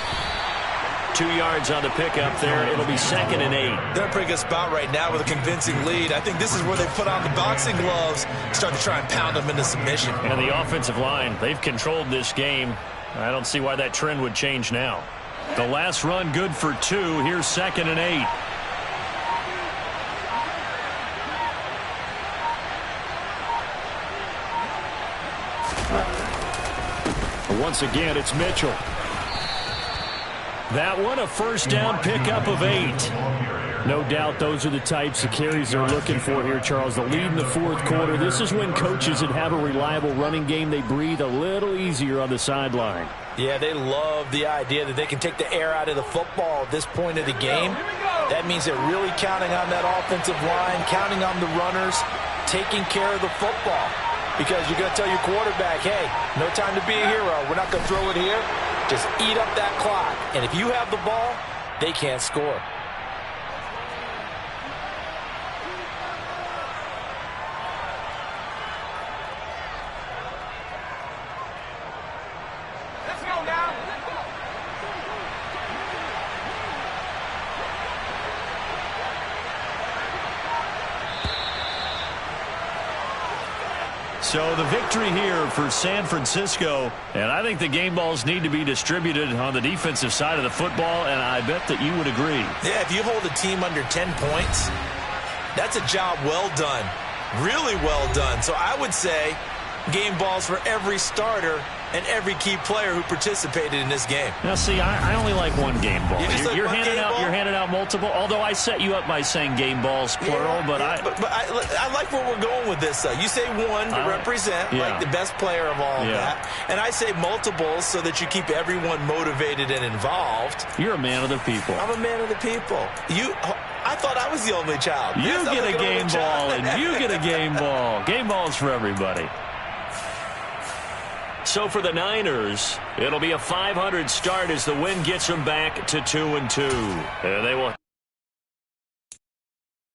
S1: 2 yards on the pickup there. It'll be 2nd and 8.
S3: They're in a pretty good spot right now with a convincing lead. I think this is where they put on the boxing gloves, start to try and pound them into submission.
S1: And the offensive line, they've controlled this game. I don't see why that trend would change now. The last run good for 2. Here's 2nd and 8.
S4: Once again, it's Mitchell.
S1: That one a first down pickup of 8.
S4: No doubt those are the types of carries they're looking for here, Charles. The lead in the 4th quarter. This is when coaches that have a reliable running game, they breathe a little easier on the sideline.
S3: Yeah, they love the idea that they can take the air out of the football at this point of the game. That means they're really counting on that offensive line, counting on the runners, taking care of the football. Because you're going to tell your quarterback, hey, no time to be a hero. We're not going to throw it here. Just eat up that clock. And if you have the ball, they can't score.
S1: So the victory here for San Francisco, and I think the game balls need to be distributed on the defensive side of the football, and I bet that you would agree.
S3: Yeah, if you hold a team under 10 points, that's a job well done, really well done. So I would say game balls for every starter and every key player who participated in this game.
S1: Now, see, I only like one game ball.
S3: You're
S1: handing out multiple, although I set you up by saying game balls, plural.
S3: Yeah,
S1: but
S3: I like where we're going with this. You say one to represent, like the best player of all that. And I say multiples so that you keep everyone motivated and involved.
S1: You're a man of the people.
S3: I'm a man of the people. I thought I was the only child.
S1: You get a game ball, and you get a game ball. Game balls for everybody. So for the Niners, it'll be a 500 start as the win gets them back to 2-2. They will